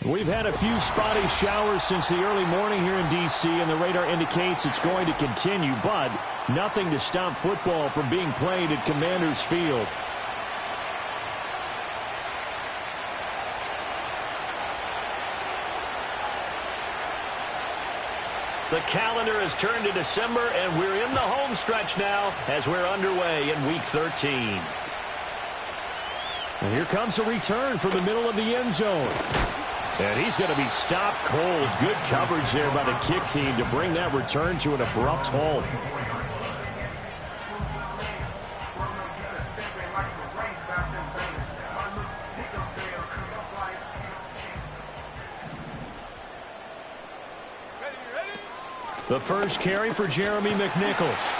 We've had a few spotty showers since the early morning here in D.C., and the radar indicates it's going to continue, but nothing to stop football from being played at Commanders Field. The calendar has turned to December, and we're in the home stretch now as we're underway in Week 13. And here comes a return from the middle of the end zone. And he's going to be stopped cold. Good coverage there by the kick team to bring that return to an abrupt halt. The first carry for Jeremy McNichols.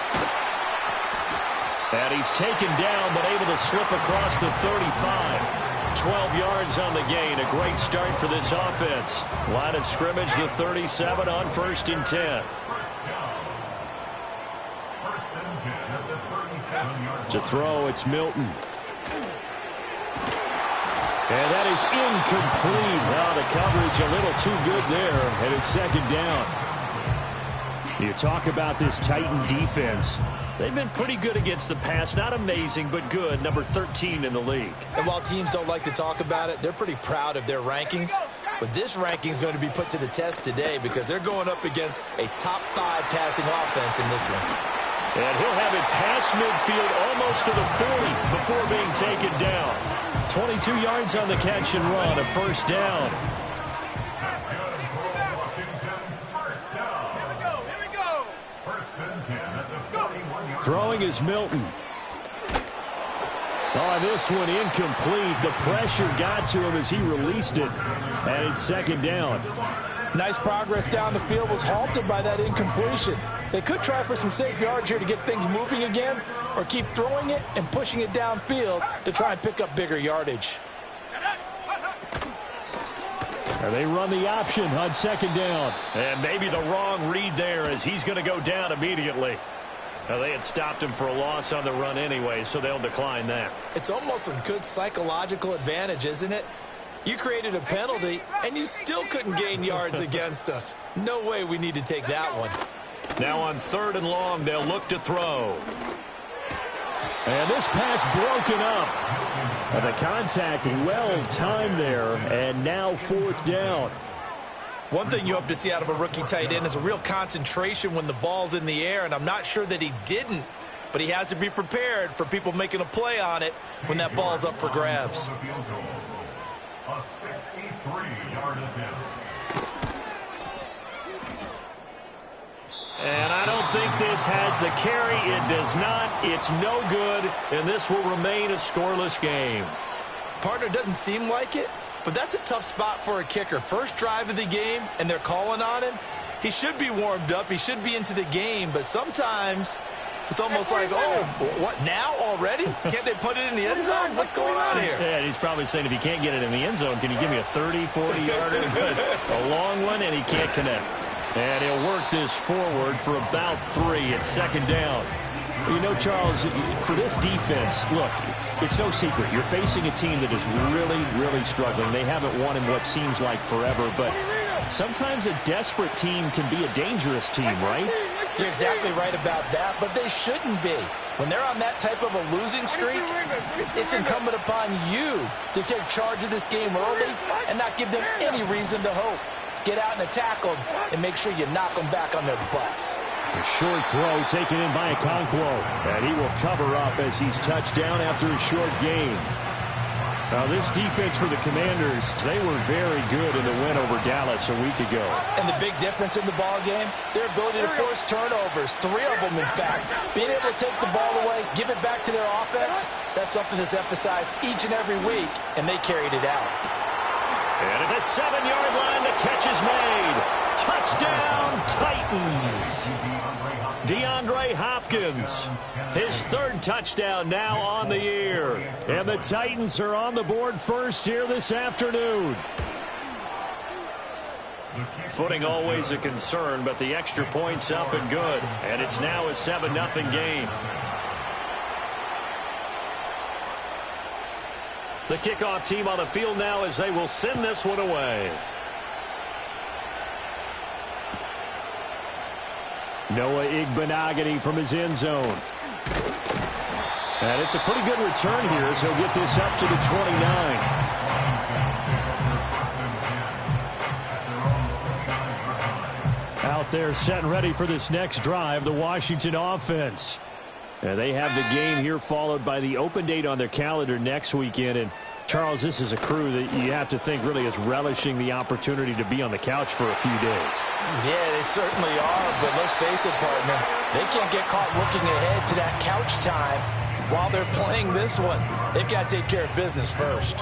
And he's taken down but able to slip across the 35. 12 yards on the gain. A great start for this offense. Line of scrimmage, the 37 on 1st and 10. To throw, it's Milton. And that is incomplete. Now the coverage a little too good there, and it's 2nd down. You talk about this Titan defense. They've been pretty good against the pass. Not amazing, but good. Number 13 in the league. And while teams don't like to talk about it, they're pretty proud of their rankings. But this ranking is going to be put to the test today because they're going up against a top 5 passing offense in this one. And he'll have it past midfield almost to the 40 before being taken down. 22 yards on the catch and run, a 1st down. Throwing is Milton. Oh, this one incomplete. The pressure got to him as he released it. And it's 2nd down. Nice progress down the field was halted by that incompletion. They could try for some safe yards here to get things moving again, or keep throwing it and pushing it downfield to try and pick up bigger yardage. And they run the option on 2nd down. And maybe the wrong read there as he's going to go down immediately. Now, they had stopped him for a loss on the run anyway, so they'll decline that. It's almost a good psychological advantage, isn't it? You created a penalty, and you still couldn't gain yards against us. No way we need to take that one. Now on 3rd and long, they'll look to throw. And this pass broken up. And the contact well-timed there, and now 4th down. One thing you hope to see out of a rookie tight end is a real concentration when the ball's in the air, and I'm not sure that he didn't, but he has to be prepared for people making a play on it when that ball's up for grabs. A 63-yard attempt. And I don't think this has the carry. It does not. It's no good, and this will remain a scoreless game. Partner doesn't seem like it, but that's a tough spot for a kicker. First drive of the game, and they're calling on him. He should be warmed up. He should be into the game, but sometimes it's almost like, oh, what, now already? Can't they put it in the end zone? What's going on here? Yeah, he's probably saying, if you can't get it in the end zone, can you give me a 30, 40-yarder? A long one, and he can't connect. And he'll work this forward for about 3 at 2nd down. You know, Charles, for this defense, look, it's no secret. You're facing a team that is really, really struggling. They haven't won in what seems like forever, but sometimes a desperate team can be a dangerous team, right? You're exactly right about that, but they shouldn't be. When they're on that type of a losing streak, it's incumbent upon you to take charge of this game early and not give them any reason to hope. Get out and attack them and make sure you knock them back on their butts. A short throw taken in by Okonkwo, and he will cover up as he's touched down after a short gain. Now, this defense for the Commanders, they were very good in the win over Dallas a week ago. And the big difference in the ball game, their ability to force turnovers, 3 of them, in fact. Being able to take the ball away, give it back to their offense, that's something that's emphasized each and every week, and they carried it out. And at the 7-yard line, the catch is made. Touchdown, Titans. DeAndre Hopkins, his 3rd touchdown now on the year. And the Titans are on the board first here this afternoon. Footing always a concern, but the extra point's up and good. And it's now a 7-0 game. The kickoff team on the field now as they will send this one away. Noah Igbenogany from his end zone. And it's a pretty good return here, so he'll get this up to the 29. Out there set and ready for this next drive, the Washington offense. And they have the game here followed by the open date on their calendar next weekend. And Charles, this is a crew that you have to think really is relishing the opportunity to be on the couch for a few days. Yeah, they certainly are, but let's face it, partner. They can't get caught looking ahead to that couch time while they're playing this one. They've got to take care of business first.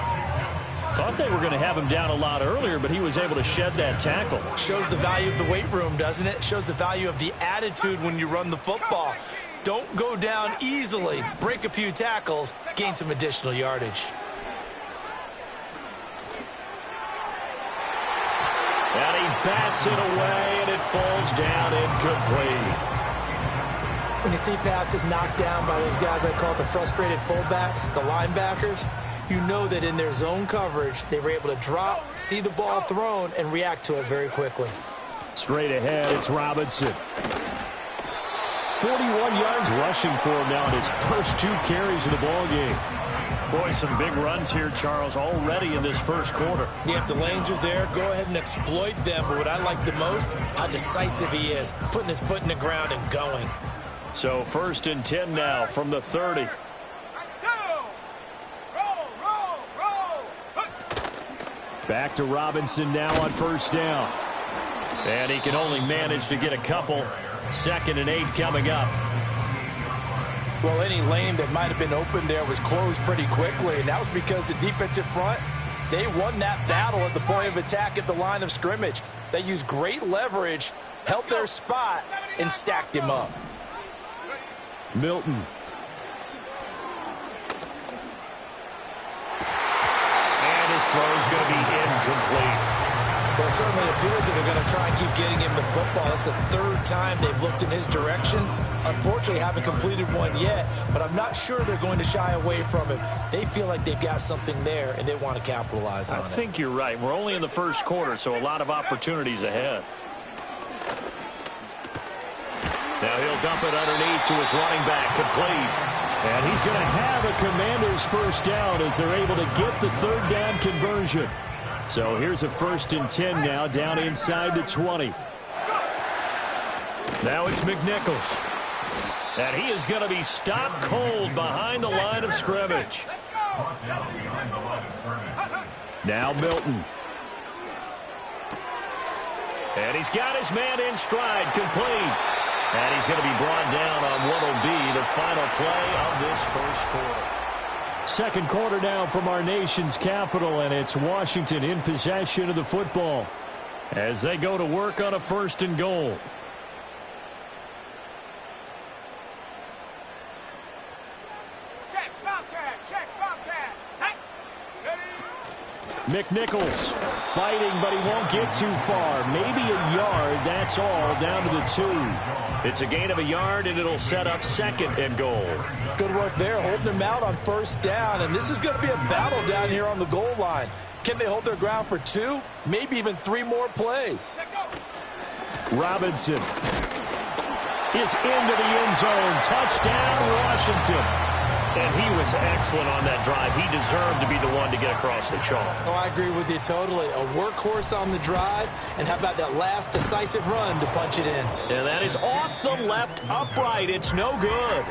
Thought they were going to have him down a lot earlier, but he was able to shed that tackle. Shows the value of the weight room, doesn't it? Shows the value of the attitude when you run the football. Don't go down easily. Break a few tackles, gain some additional yardage. And he bats it away, and it falls down incomplete. When you see passes knocked down by those guys I call the frustrated fullbacks, the linebackers, you know that in their zone coverage, they were able to drop, see the ball thrown, and react to it very quickly. Straight ahead, it's Robinson. 41 yards rushing for him now in his first 2 carries of the ball game. Boy, some big runs here, Charles, already in this first quarter. Yeah, if the lanes are there, go ahead and exploit them. But what I like the most, how decisive he is, putting his foot in the ground and going. So 1st and 10 now from the 30. Back to Robinson now on 1st down. And he can only manage to get a couple. 2nd and 8 coming up. Well, any lane that might have been open there was closed pretty quickly, and that was because the defensive front, they won that battle at the point of attack at the line of scrimmage. They used great leverage, held their spot, and stacked him up. Milton. And his throw's going to be incomplete. Well, it certainly appears that they're going to try and keep getting him the football. That's the 3rd time they've looked in his direction. Unfortunately, haven't completed one yet, but I'm not sure they're going to shy away from him. They feel like they've got something there, and they want to capitalize on it. I think you're right. We're only in the first quarter, so a lot of opportunities ahead. Now he'll dump it underneath to his running back, complete. And he's going to have a Commanders first down as they're able to get the 3rd down conversion. So here's a 1st and 10 now, down inside the 20. Now it's McNichols. And he is going to be stopped cold behind the line of scrimmage. Now Milton. And he's got his man in stride, complete. And he's going to be brought down on what will be the final play of this first quarter. 2nd quarter now from our nation's capital, and it's Washington in possession of the football as they go to work on a 1st and goal. McNichols fighting, but he won't get too far. Maybe a yard, that's all, down to the 2. It's a gain of a yard, and it'll set up 2nd and goal. Good work there, holding them out on 1st down, and this is going to be a battle down here on the goal line. Can they hold their ground for 2, maybe even 3 more plays? Robinson is into the end zone. Touchdown, Washington. And he was excellent on that drive. He deserved to be the one to get across the chalk. Oh, I agree with you totally. A workhorse on the drive, and how about that last decisive run to punch it in? And that is off the left upright. It's no good.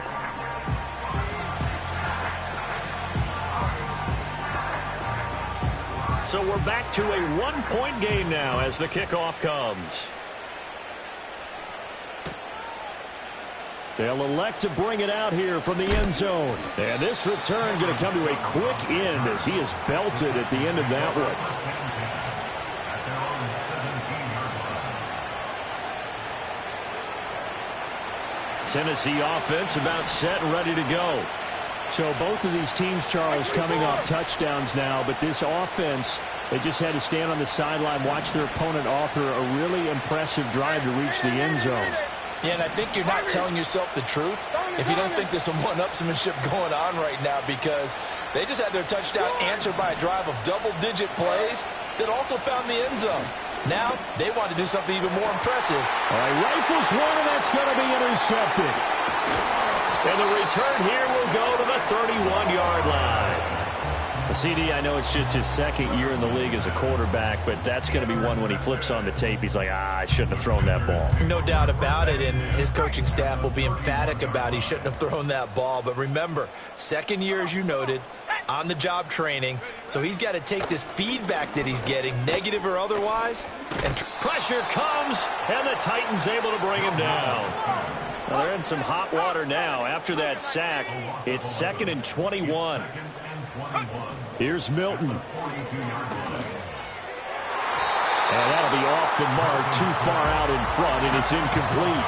So we're back to a 1-point game now as the kickoff comes. They'll elect to bring it out here from the end zone. And this return going to come to a quick end as he is belted at the end of that one. Tennessee offense about set and ready to go. So both of these teams, Charles, coming off touchdowns now, but this offense, they just had to stand on the sideline, watch their opponent author a really impressive drive to reach the end zone. Yeah, and I think you're not telling yourself the truth if you don't think there's some one-upsmanship going on right now, because they just had their touchdown answered by a drive of double-digit plays that also found the end zone. Now they want to do something even more impressive All right, rifles one, and that's going to be intercepted. And the return here will go to the 31-yard line. CD, I know it's just his second year in the league as a quarterback, but that's going to be one when he flips on the tape. He's like, I shouldn't have thrown that ball. No doubt about it, and his coaching staff will be emphatic about he shouldn't have thrown that ball. But remember, second year, as you noted, on-the-job training, so he's got to take this feedback that he's getting, negative or otherwise. And pressure comes, and the Titans able to bring him down. Well, they're in some hot water now. After that sack, it's 2nd and 21. Here's Milton. And that'll be off the mark, too far out in front, and it's incomplete.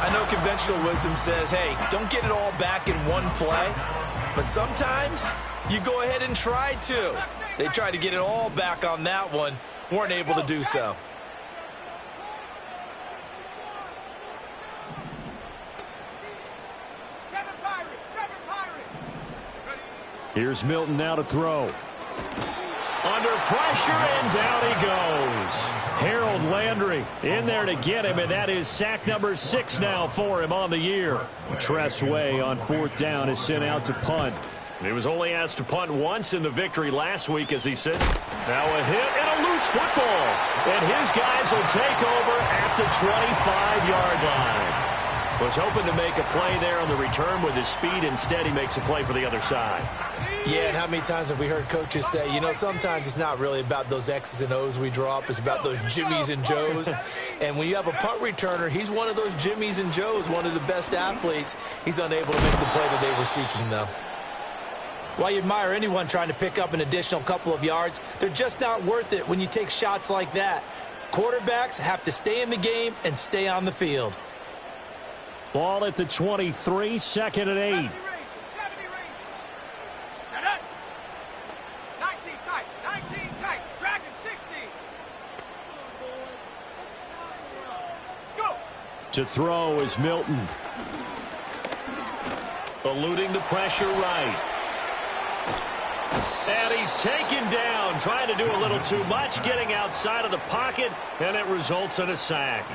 I know conventional wisdom says, hey, don't get it all back in one play. But sometimes you go ahead and try to. They tried to get it all back on that one. Weren't able to do so. Here's Milton now to throw. Under pressure, and down he goes. Harold Landry in there to get him, and that is sack number 6 now for him on the year. Tress Way on 4th down is sent out to punt. He was only asked to punt once in the victory last week, as he said. Now a hit and a loose football. And his guys will take over at the 25-yard line. Was hoping to make a play there on the return with his speed. Instead, he makes a play for the other side. Yeah, and how many times have we heard coaches say, you know, sometimes it's not really about those X's and O's we drop. It's about those Jimmies and Joes. And when you have a punt returner, he's one of those Jimmies and Joes, one of the best athletes. He's unable to make the play that they were seeking, though. While you admire anyone trying to pick up an additional couple of yards, they're just not worth it when you take shots like that. Quarterbacks have to stay in the game and stay on the field. Ball at the 23, 2nd and 8. To throw is Milton. Eluding the pressure right. And he's taken down, trying to do a little too much, getting outside of the pocket, and it results in a sack.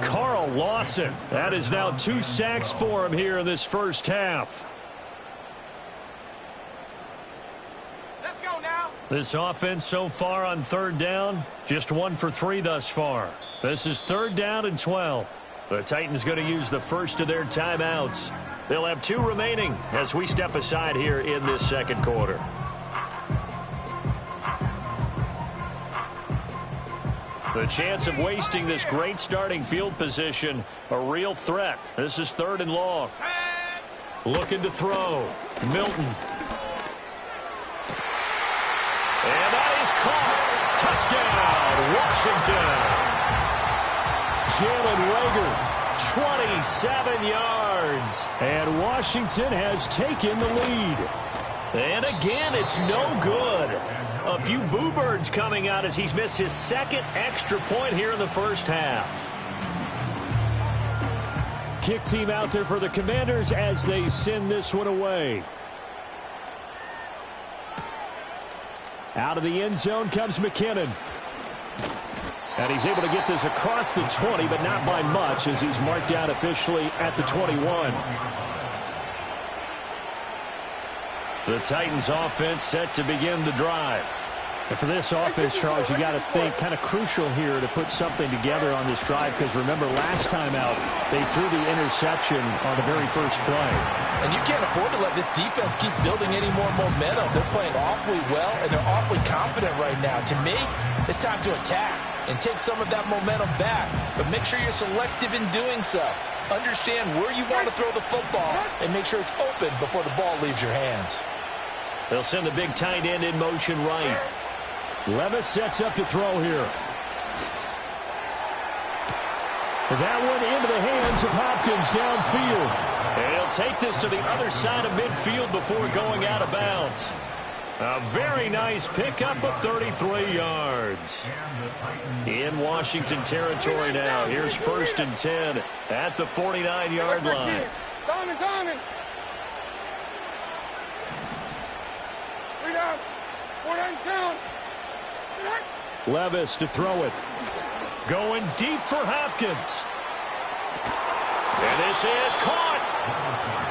Carl Lawson, that is now 2 sacks for him here in this first half. Let's go now. This offense so far on 3rd down, just 1 for 3 thus far. This is 3rd down and 12. The Titans going to use the first of their timeouts. They'll have 2 remaining as we step aside here in this second quarter. The chance of wasting this great starting field position, a real threat. This is 3rd and long. Looking to throw. Milton. And that is caught. Touchdown, Washington. Jalen Reagor, 27 yards. And Washington has taken the lead. And again, it's no good. A few boo birds coming out as he's missed his 2nd extra point here in the first half. Kick team out there for the Commanders as they send this one away. Out of the end zone comes McKinnon. And he's able to get this across the 20, but not by much as he's marked down officially at the 21. The Titans offense set to begin the drive. And for this offense, Charles, you got to think kind of crucial here to put something together on this drive, because remember last time out they threw the interception on the very first play. And you can't afford to let this defense keep building any more momentum. They're playing awfully well, and they're awfully confident right now. To me, it's time to attack and take some of that momentum back. But make sure you're selective in doing so. Understand where you want to throw the football and make sure it's open before the ball leaves your hands. They'll send the big tight end in motion right. Levis sets up to throw here. That one into the hands of Hopkins downfield. And he'll take this to the other side of midfield before going out of bounds. A very nice pickup of 33 yards. In Washington territory now. Here's 1st and 10 at the 49-yard line. Diamond. 3 down. 4 down. Levis to throw it. Going deep for Hopkins. And this is caught.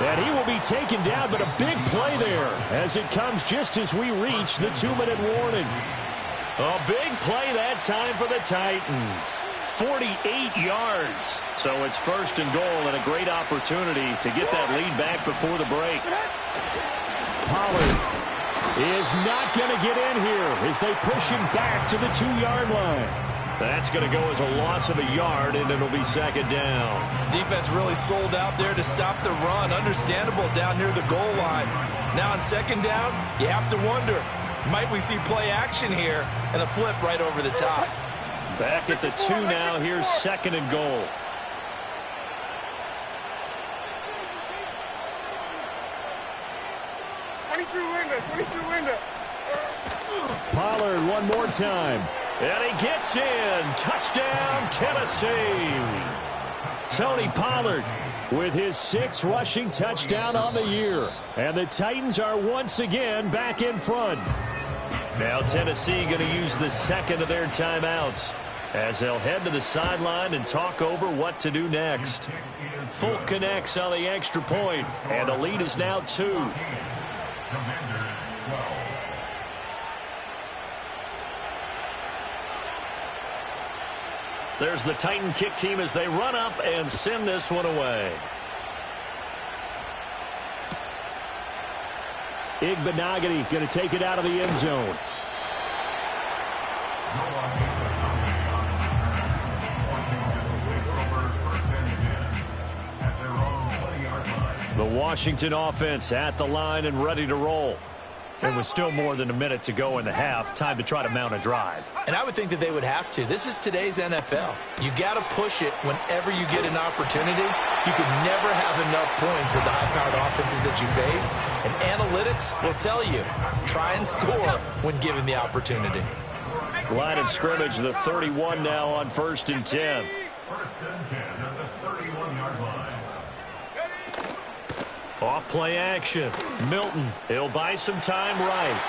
And he will be taken down, but a big play there as it comes just as we reach the 2-minute warning. A big play that time for the Titans. 48 yards. So it's 1st and goal and a great opportunity to get that lead back before the break. Pollard is not going to get in here as they push him back to the 2-yard line. That's going to go as a loss of a yard, and it'll be 2nd down. Defense really sold out there to stop the run. Understandable down near the goal line. Now on 2nd down, you have to wonder, might we see play action here and a flip right over the top? Back at the 2 now. Here's 2nd and goal. Pollard one more time. And he gets in. Touchdown, Tennessee. Tony Pollard with his 6th rushing touchdown on the year. And the Titans are once again back in front. Now Tennessee going to use the 2nd of their timeouts as they'll head to the sideline and talk over what to do next. Folk connects on the extra point, and the lead is now 2. There's the Titan kick team as they run up and send this one away. Igbenogany going to take it out of the end zone. The Washington offense at the line and ready to roll. And with still more than a minute to go in the half, time to try to mount a drive. And I would think that they would have to. This is today's NFL. You got to push it whenever you get an opportunity. You can never have enough points with the high-powered offenses that you face. And analytics will tell you, try and score when given the opportunity. Line of scrimmage, the 31 now on 1st and 10. 1st and 10 at the 31-yard line. Off play action. Milton, he'll buy some time right.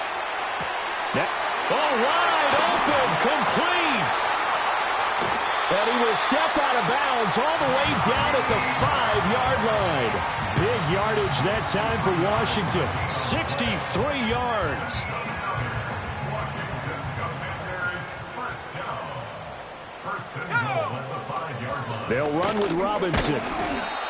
Wide open, complete. And he will step out of bounds all the way down at the 5-yard line. Big yardage that time for Washington. 63 yards. They'll run with Robinson.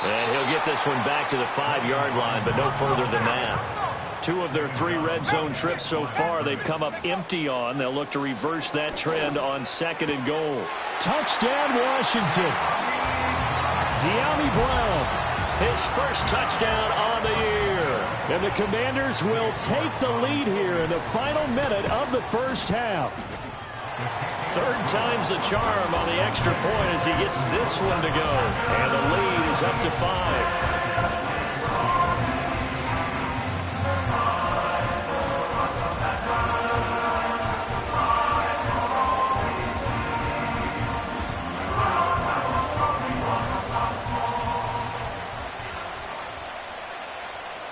And he'll get this one back to the 5-yard line, but no further than that. 2 of their 3 red zone trips so far they've come up empty on. They'll look to reverse that trend on 2nd and goal. Touchdown, Washington. De'Ami Brown, his 1st touchdown on the year. And the Commanders will take the lead here in the final minute of the 1st half. 3rd time's the charm on the extra point as he gets this one to go. And the lead is up to 5.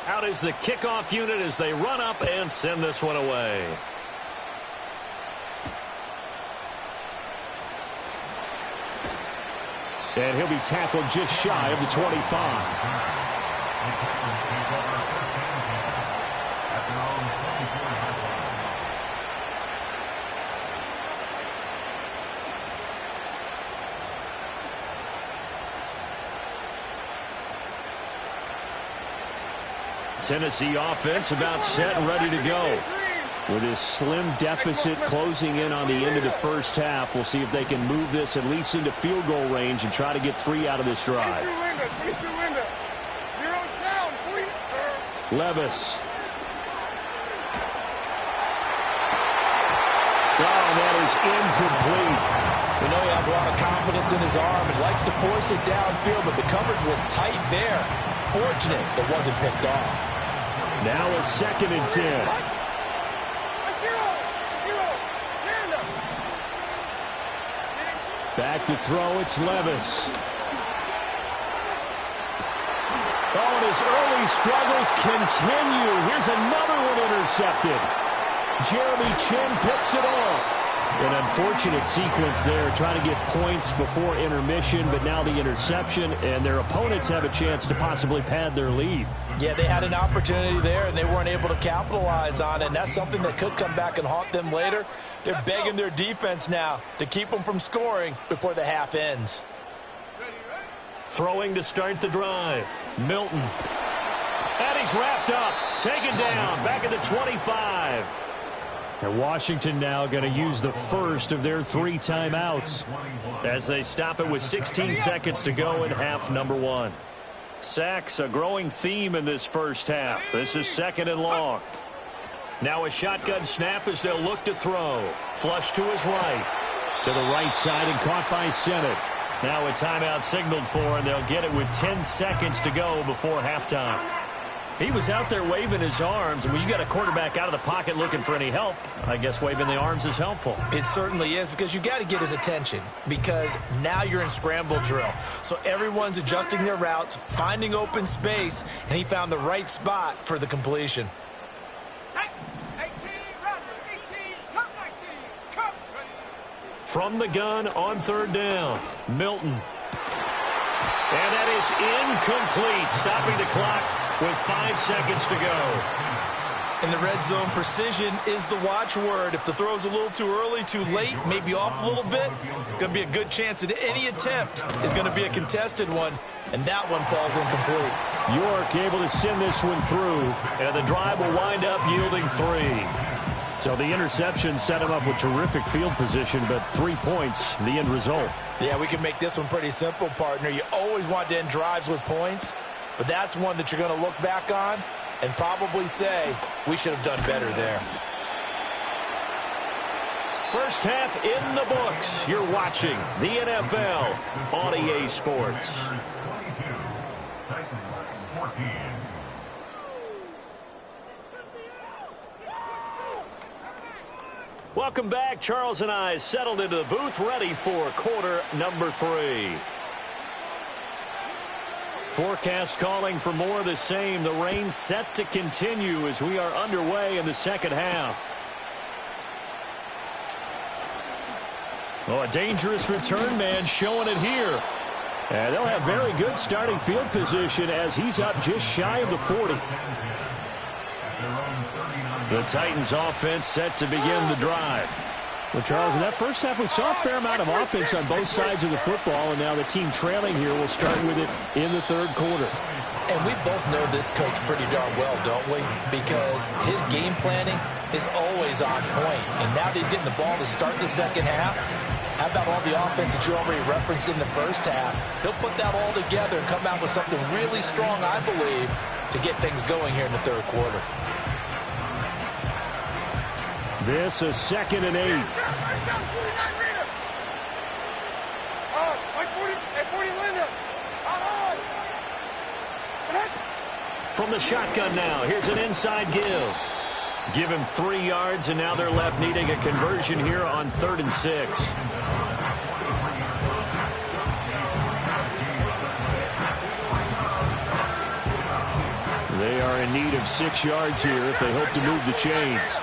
Out is the kickoff unit as they run up and send this one away. And he'll be tackled just shy of the 25. Tennessee offense about set and ready to go. With his slim deficit closing in on the end of the 1st half, we'll see if they can move this at least into field goal range and try to get 3 out of this drive. Levis. Oh, that is incomplete. We know he has a lot of confidence in his arm and likes to force it downfield, but the coverage was tight there. Fortunate that wasn't picked off. Now a 2nd and 10. Back to throw, it's Levis. Oh, and his early struggles continue. Here's another one intercepted. Jeremy Chin picks it off. An unfortunate sequence there, trying to get points before intermission, but now the interception, and their opponents have a chance to possibly pad their lead. Yeah, they had an opportunity there, and they weren't able to capitalize on it, and that's something that could come back and haunt them later. They're begging their defense now to keep them from scoring before the half ends. Throwing to start the drive. Milton. And he's wrapped up. Taken down. Back at the 25. And Washington now going to use the first of their 3 timeouts as they stop it with 16 seconds to go in half number 1. Sacks, a growing theme in this first half. This is 2nd and long. Now a shotgun snap as they'll look to throw. Flush to his right. To the right side and caught by Sennett. Now a timeout signaled for, and they'll get it with 10 seconds to go before halftime. He was out there waving his arms, and when you got a quarterback out of the pocket looking for any help, I guess waving the arms is helpful. It certainly is, because you got to get his attention, because now you're in scramble drill. So everyone's adjusting their routes, finding open space, and he found the right spot for the completion. 18, run, 18, come 19, come. From the gun on 3rd down, Milton. And that is incomplete, stopping the clock with 5 seconds to go. In the red zone, precision is the watchword. If the throw's a little too early, too late, maybe off a little bit, going to be a good chance that any attempt is going to be a contested one, and that one falls incomplete. York able to send this one through, and the drive will wind up yielding 3. So the interception set him up with terrific field position, but 3 points, the end result. Yeah, we can make this one pretty simple, partner. You always want to end drives with points, but that's one that you're going to look back on and probably say, we should have done better there. First half in the books. You're watching the NFL on EA Sports. Welcome back. Charles and I settled into the booth, ready for quarter number 3. Forecast calling for more of the same. The rain set to continue as we are underway in the second half. Oh, a dangerous return man showing it here. And they'll have very good starting field position as he's up just shy of the 40. The Titans offense set to begin the drive. Well, Charles, in that first half, we saw a fair amount of offense on both sides of the football, and now the team trailing here will start with it in the 3rd quarter. And we both know this coach pretty darn well, don't we? Because his game planning is always on point. And now that he's getting the ball to start the second half, how about all the offense that you already referenced in the first half? He'll put that all together and come out with something really strong, I believe, to get things going here in the 3rd quarter. This is 2nd and 8. From the shotgun now, here's an inside give. Give him 3 yards, and now they're left needing a conversion here on 3rd and 6. They are in need of 6 yards here if they hope to move the chains.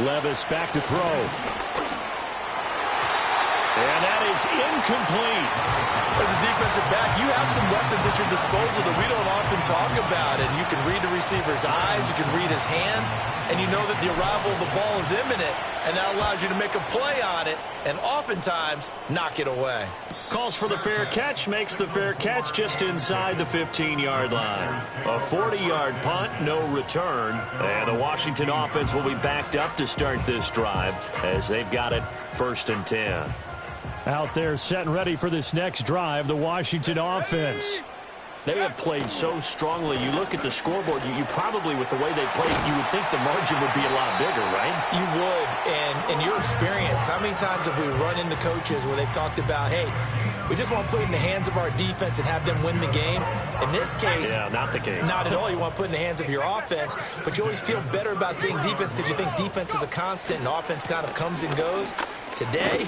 Levis back to throw. And that is incomplete. As a defensive back, you have some weapons at your disposal that we don't often talk about. And you can read the receiver's eyes, you can read his hands, and you know that the arrival of the ball is imminent. And that allows you to make a play on it and oftentimes knock it away. Calls for the fair catch, makes the fair catch just inside the 15-yard line. A 40-yard punt, no return. And the Washington offense will be backed up to start this drive as they've got it 1st and 10. Out there set and ready for this next drive, the Washington offense. They have played so strongly. You look at the scoreboard, you probably, with the way they played, you would think the margin would be a lot bigger, right? You would. And in your experience, how many times have we run into coaches where they've talked about, hey, we just want to put it in the hands of our defense and have them win the game? In this case, yeah, not the case. Not at all. You want to put it in the hands of your offense, but you always feel better about seeing defense because you think defense is a constant and offense kind of comes and goes. Today,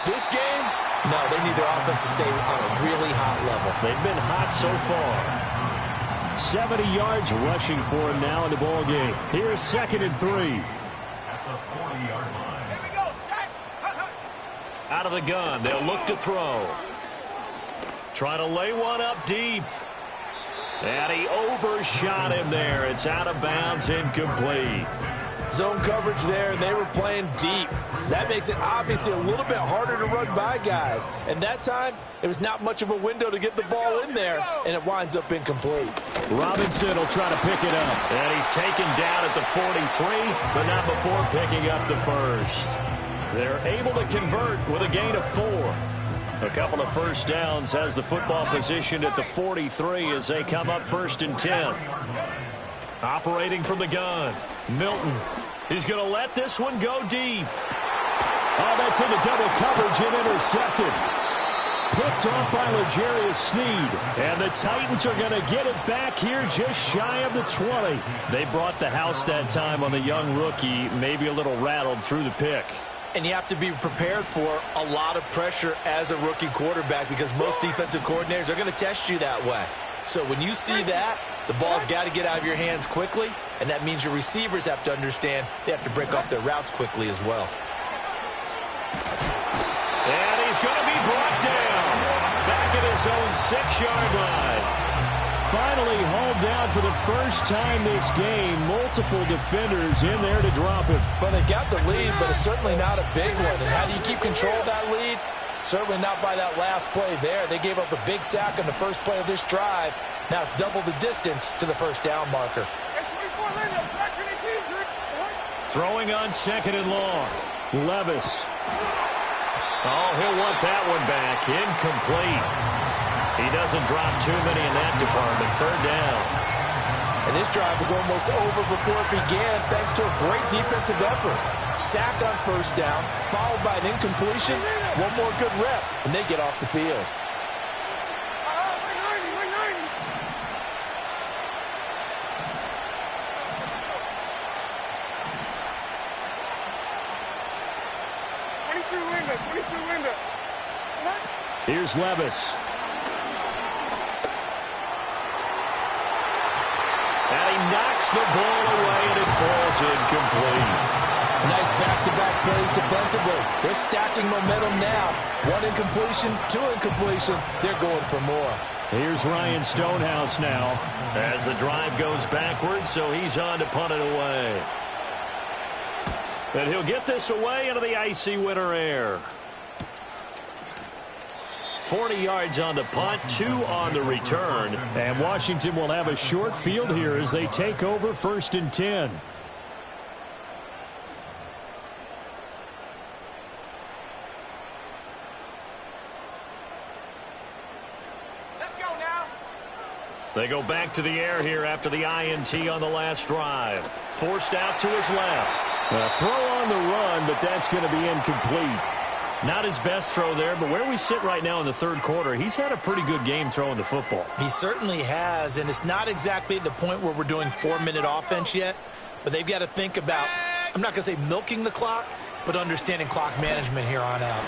this game, no, they need their offense to stay on a really hot level. They've been hot so far. 70 yards rushing for him now in the ball game. Here's 2nd and 3. At the 40-yard line. Here we go. Set. Out of the gun, they'll look to throw. Trying to lay one up deep. And he overshot him there. It's out of bounds, incomplete. Zone coverage there, and they were playing deep. That makes it obviously a little bit harder to run by guys. And that time, it was not much of a window to get the ball in there, and it winds up incomplete. Robinson will try to pick it up. And he's taken down at the 43, but not before picking up the first. They're able to convert with a gain of 4. A couple of first downs has the football positioned at the 43 as they come up 1st and 10. Operating from the gun, Milton. He's going to let this one go deep. Oh, that's into double coverage and intercepted. Picked off by L'Jarius Sneed. And the Titans are going to get it back here just shy of the 20. They brought the house that time on the young rookie, maybe a little rattled through the pick. And you have to be prepared for a lot of pressure as a rookie quarterback because most defensive coordinators are going to test you that way. So when you see that, the ball's got to get out of your hands quickly, and that means your receivers have to understand they have to break off their routes quickly as well. And he's going to be brought down back at his own 6-yard line. Finally hauled down for the first time this game. Multiple defenders in there to drop him. But they got the lead, but it's certainly not a big one. And how do you keep control of that lead? Certainly not by that last play there. They gave up a big sack on the first play of this drive. Now it's double the distance to the first down marker. Throwing on 2nd and long. Levis. Oh, he'll want that one back. Incomplete. He doesn't drop too many in that department. 3rd down. And this drive was almost over before it began thanks to a great defensive effort. Sack on 1st down, followed by an incompletion. One more good rep, and they get off the field. Here's Levis. And he knocks the ball away, and it falls incomplete. Nice back-to-back plays defensively. They're stacking momentum now. 1 incompletion, 2 incompletion. They're going for more. Here's Ryan Stonehouse now as the drive goes backwards, so he's on to punt it away. And he'll get this away into the icy winter air. 40 yards on the punt, 2 on the return. And Washington will have a short field here as they take over 1st and 10. Let's go now. They go back to the air here after the INT on the last drive. Forced out to his left. A throw on the run, but that's going to be incomplete. Not his best throw there, but where we sit right now in the 3rd quarter, he's had a pretty good game throwing the football. He certainly has, and it's not exactly at the point where we're doing 4-minute offense yet, but they've got to think about, I'm not going to say milking the clock, but understanding clock management here on out.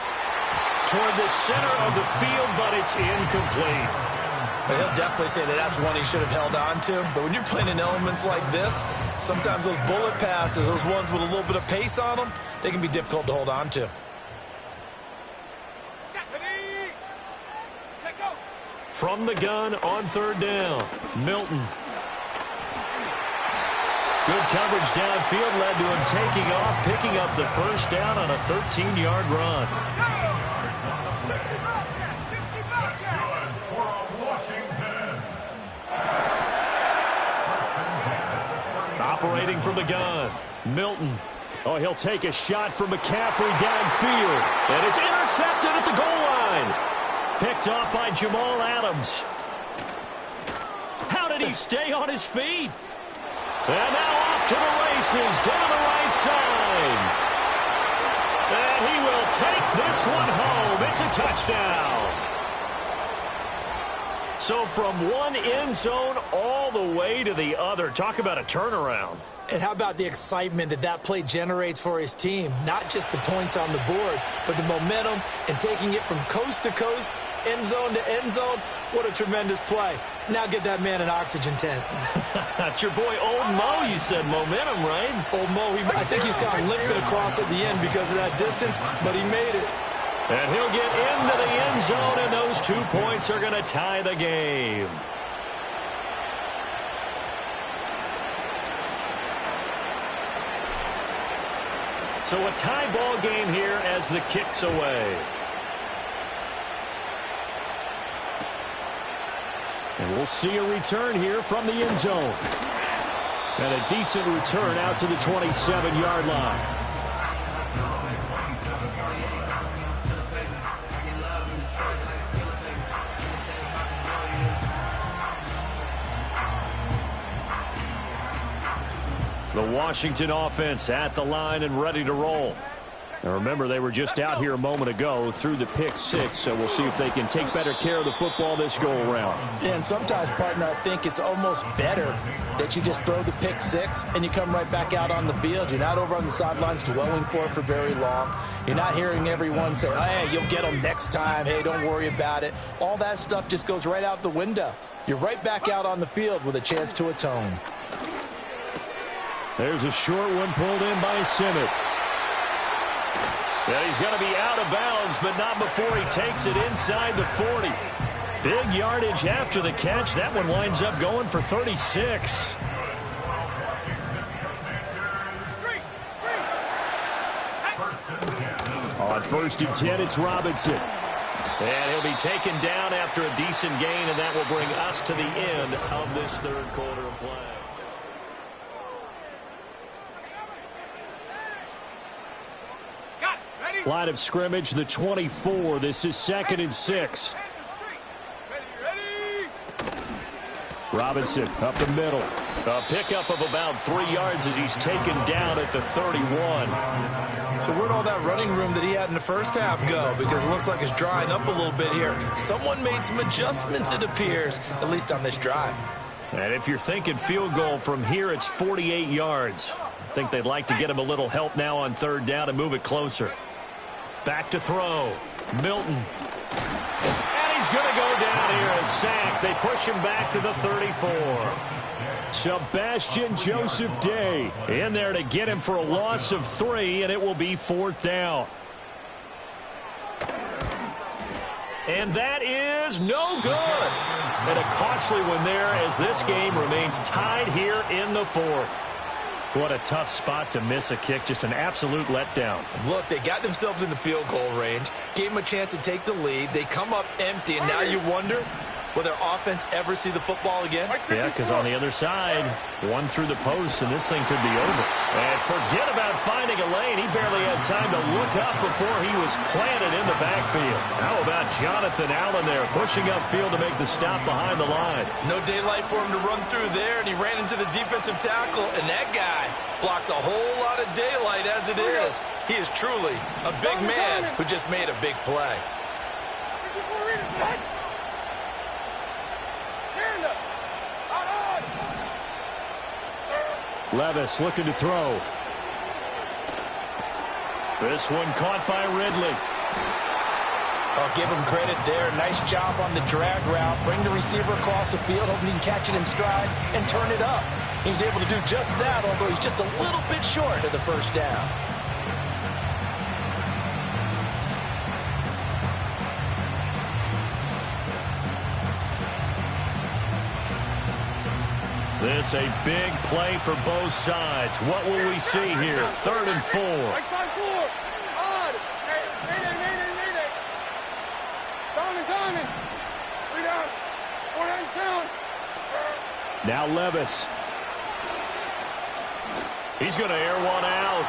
Toward the center of the field, but it's incomplete. But he'll definitely say that that's one he should have held on to, but when you're playing in elements like this, sometimes those bullet passes, those ones with a little bit of pace on them, they can be difficult to hold on to. From the gun on 3rd down, Milton. Good coverage downfield led to him taking off, picking up the first down on a 13-yard run. Operating from the gun, Milton. Oh, he'll take a shot from McCaffrey downfield. And it's intercepted at the goal line. Picked off by Jamal Adams. How did he stay on his feet? And now off to the races down the right side. And he will take this one home. It's a touchdown. So from one end zone all the way to the other. Talk about a turnaround. And how about the excitement that play generates for his team? Not just the points on the board, but the momentum and taking it from coast to coast, end zone to end zone. What a tremendous play. Now get that man an oxygen tent. That's your boy Old Mo, you said. Momentum, right? Old Mo, I think he's down limping across at the end because of that distance, but he made it. And he'll get into the end zone, and those 2 points are going to tie the game. So a tie ball game here as the kick's away. And we'll see a return here from the end zone. And a decent return out to the 27-yard line. The Washington offense at the line and ready to roll. Now remember, they were just out here a moment ago through the pick six, so we'll see if they can take better care of the football this go-around. Yeah, and sometimes, partner, I think it's almost better that you just throw the pick six and you come right back out on the field. You're not over on the sidelines dwelling for it for very long. You're not hearing everyone say, hey, you'll get them next time. Hey, don't worry about it. All that stuff just goes right out the window. You're right back out on the field with a chance to atone. There's a short one pulled in by Simmett. Yeah, he's going to be out of bounds, but not before he takes it inside the 40. Big yardage after the catch. That one winds up going for 36. On 1st and 10, it's Robinson. And he'll be taken down after a decent gain, and that will bring us to the end of this third quarter of play. Line of scrimmage, the 24. This is 2nd and 6. Robinson up the middle. A pickup of about 3 yards as he's taken down at the 31. So where'd all that running room that he had in the first half go? Because it looks like it's drying up a little bit here. Someone made some adjustments, it appears, at least on this drive. And if you're thinking field goal from here, it's 48 yards. I think they'd like to get him a little help now on 3rd down and move it closer. Back to throw. Milton. And he's going to go down here, a sack. They push him back to the 34. Sebastian Joseph Day in there to get him for a loss of 3, and it will be 4th down. And that is no good. And a costly one there as this game remains tied here in the 4th. What a tough spot to miss a kick. Just an absolute letdown. Look, they got themselves in the field goal range, gave them a chance to take the lead. They come up empty, and now you wonder, will their offense ever see the football again? Yeah, because on the other side, one through the post, and this thing could be over. And forget about finding a lane. He barely had time to look up before he was planted in the backfield. How about Jonathan Allen there, pushing upfield to make the stop behind the line? No daylight for him to run through there, and he ran into the defensive tackle, and that guy blocks a whole lot of daylight as it is. He is truly a big man who just made a big play. Levis looking to throw. This one caught by Ridley. I'll give him credit there. Nice job on the drag route. Bring the receiver across the field, hoping he can catch it in stride and turn it up. He was able to do just that, although he's just a little bit short of the 1st down. This a big play for both sides. What will we see here? 3rd and 4. Now Levis. He's going to air one out.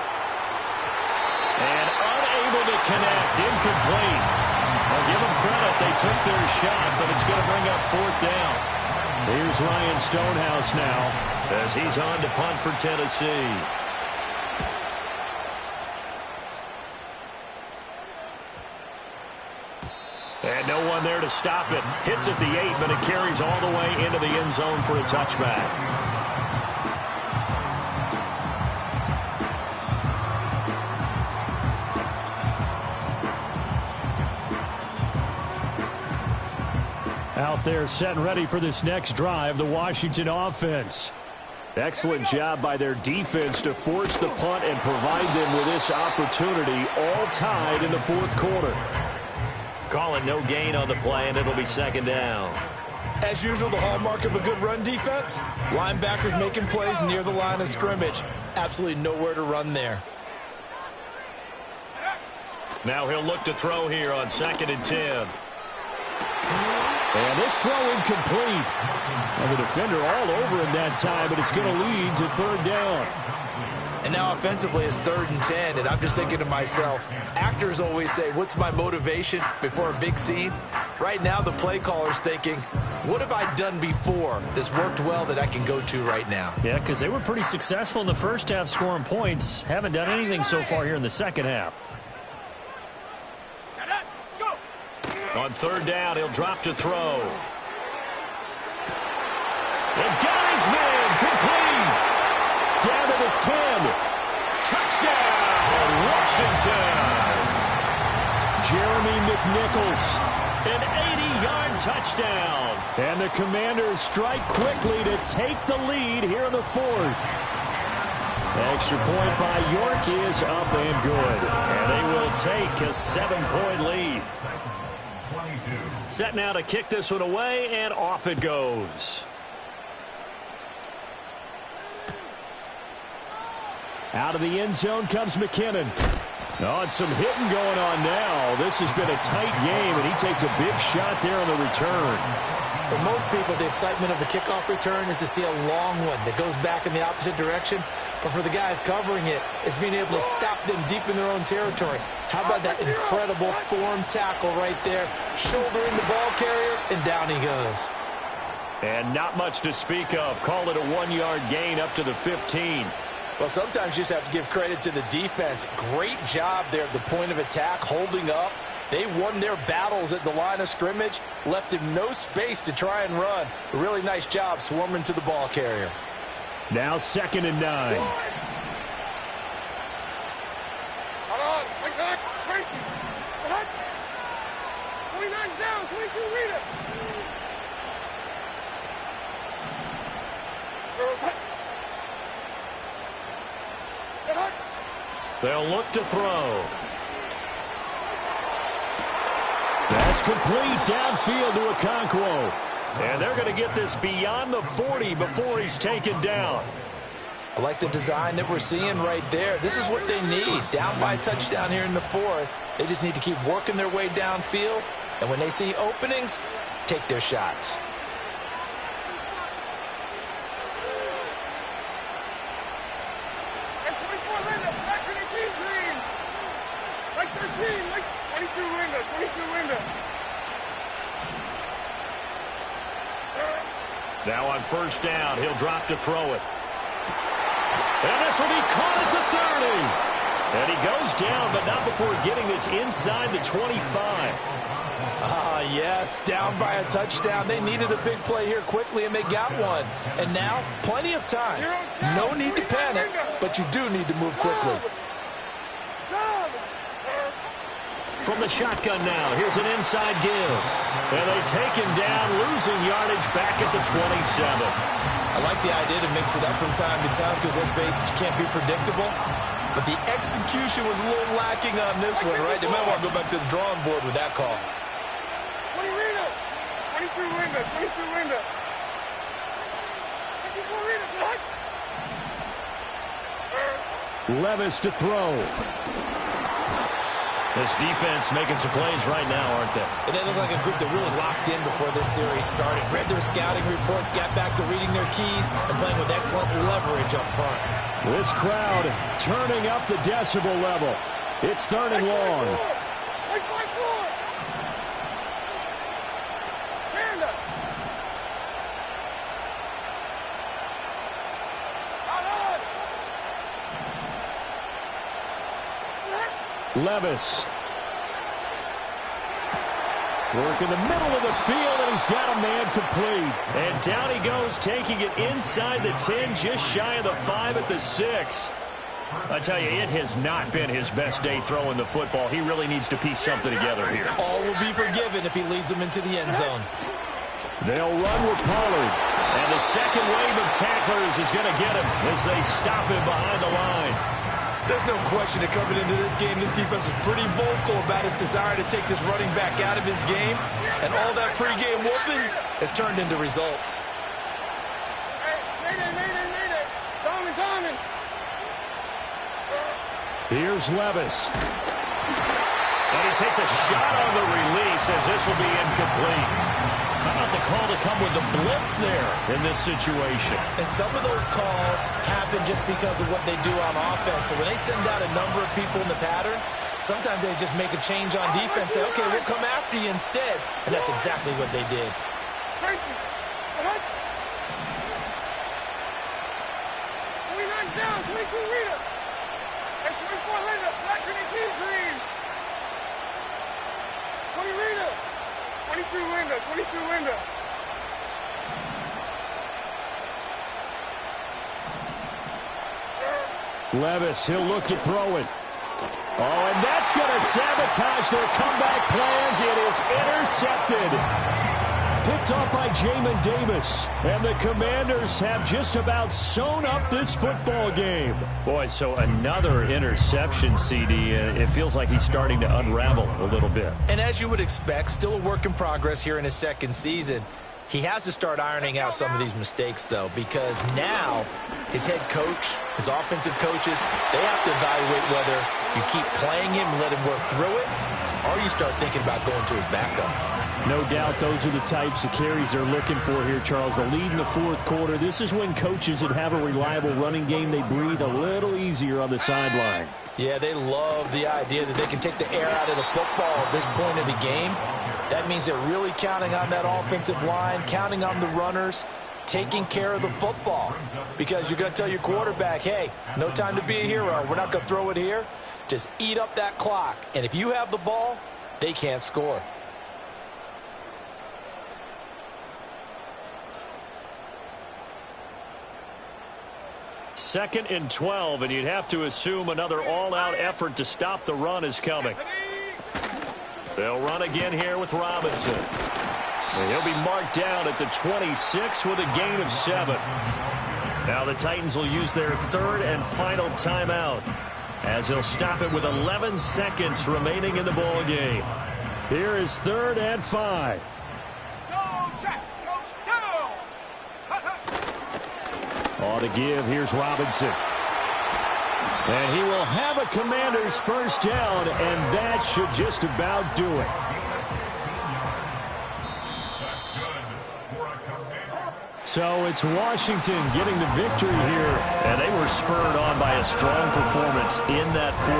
And unable to connect. Incomplete. I'll give them credit. They took their shot, but it's going to bring up 4th down. Here's Ryan Stonehouse now as he's on to punt for Tennessee. And no one there to stop it. Hits at the 8, but it carries all the way into the end zone for a touchback. Out there set and ready for this next drive, the Washington offense. Excellent job by their defense to force the punt and provide them with this opportunity, all tied in the fourth quarter. Call it no gain on the play, and it'll be second down. As usual, the hallmark of a good run defense, linebackers making plays near the line of scrimmage. Absolutely nowhere to run there. Now he'll look to throw here on 2nd and 10. And this throw incomplete. And the defender all over him that time, but it's going to lead to third down. And now offensively it's 3rd and 10, and I'm just thinking to myself, actors always say, what's my motivation before a big scene? Right now the play caller's thinking, what have I done before that's worked well that I can go to right now? Yeah, because they were pretty successful in the first half scoring points. Haven't done anything so far here in the second half. On 3rd down, he'll drop to throw. And got his man complete. Down to the 10. Touchdown, Washington. Jeremy McNichols, an 80-yard touchdown. And the Commanders strike quickly to take the lead here in the fourth. Extra point by York is up and good. And they will take a 7-point lead. Set now to kick this one away, and off it goes. Out of the end zone comes McKinnon. Oh, and some hitting going on now. This has been a tight game, and he takes a big shot there on the return. For most people, the excitement of the kickoff return is to see a long one that goes back in the opposite direction. But for the guys covering it, it's being able to stop them deep in their own territory. How about that incredible form tackle right there? Shouldering the ball carrier, and down he goes. And not much to speak of. Call it a 1-yard gain up to the 15. Well, sometimes you just have to give credit to the defense. Great job there at the point of attack, holding up. They won their battles at the line of scrimmage, left him no space to try and run. A really nice job swarming to the ball carrier. Now 2nd and 9. Hold on. Wait, back. Tracy. Hold on. 29's down. 22, read it. Girls, hut. Get hut. They'll look to throw. That's complete downfield to Okonkwo. And they're going to get this beyond the 40 before he's taken down. I like the design that we're seeing right there. This is what they need. Down by a touchdown here in the fourth. They just need to keep working their way downfield. And when they see openings, take their shots. And 24 Linda. Back to the team, green. Like 13. Like 22 Linda. 22 Linda. Now on 1st down, he'll drop to throw it. And this will be caught at the 30. And he goes down, but not before getting this inside the 25. Yes, down by a touchdown. They needed a big play here quickly, and they got one. And now, plenty of time. No need to panic, but you do need to move quickly. From the shotgun now, here's an inside give. And they take him down, losing yardage back at the 27. I like the idea to mix it up from time to time because, let's face it, you can't be predictable. But the execution was a little lacking on this one, right? They might want to go back to the drawing board with that call. 20 Rita. 22 Linda. 22 Linda. 54 Rita. What? Levis to throw. This defense making some plays right now, aren't they? And they look like a group that really locked in before this series started. Read their scouting reports, got back to reading their keys, and playing with excellent leverage up front. This crowd turning up the decibel level. It's 3rd and long. Like 5-4. Panda. Levis. Work in the middle of the field, and he's got a man complete. And down he goes, taking it inside the 10, just shy of the 5 at the 6. I tell you, it has not been his best day throwing the football. He really needs to piece something together here. All will be forgiven if he leads them into the end zone. They'll run with Pollard. And the second wave of tacklers is going to get him as they stop him behind the line. There's no question that coming into this game, this defense was pretty vocal about its desire to take this running back out of his game. And all that pregame whooping has turned into results. Mayday. Diamond. Here's Levis. And he takes a shot on the release as this will be incomplete. How about the call to come with the blitz there in this situation? And some of those calls happen just because of what they do on offense. So when they send out a number of people in the pattern, sometimes they just make a change on defense, say, okay, we'll come after you instead. And that's exactly what they did. Tracy. 29 down. 22 Rita. And 24 Linda. Black 22 Green. 20 Rita. 22 Linda. Levis, he'll look to throw it. Oh, and that's going to sabotage their comeback plans. It is intercepted. Picked off by Jamin Davis. And the Commanders have just about sewn up this football game. Boy, so another interception, CD. It feels like he's starting to unravel a little bit. And as you would expect, still a work in progress here in his second season. He has to start ironing out some of these mistakes, though, because now his head coach, his offensive coaches, they have to evaluate whether you keep playing him and let him work through it, or you start thinking about going to his backup. No doubt those are the types of carries they're looking for here, Charles. The lead in the fourth quarter. This is when coaches that have a reliable running game, they breathe a little easier on the sideline. Yeah, they love the idea that they can take the air out of the football at this point of the game. That means they're really counting on that offensive line, counting on the runners, taking care of the football. Because you're going to tell your quarterback, hey, no time to be a hero. We're not going to throw it here. Just eat up that clock. And if you have the ball, they can't score. Second and 12, and you'd have to assume another all-out effort to stop the run is coming. They'll run again here with Robinson. And he'll be marked down at the 26 with a gain of 7. Now the Titans will use their third and final timeout as they'll stop it with 11 seconds remaining in the ball game. Here is 3rd and 5. All to give. Here's Robinson. And he will have a Commander's first down, and that should just about do it. So it's Washington getting the victory here, and they were spurred on by a strong performance in that fourth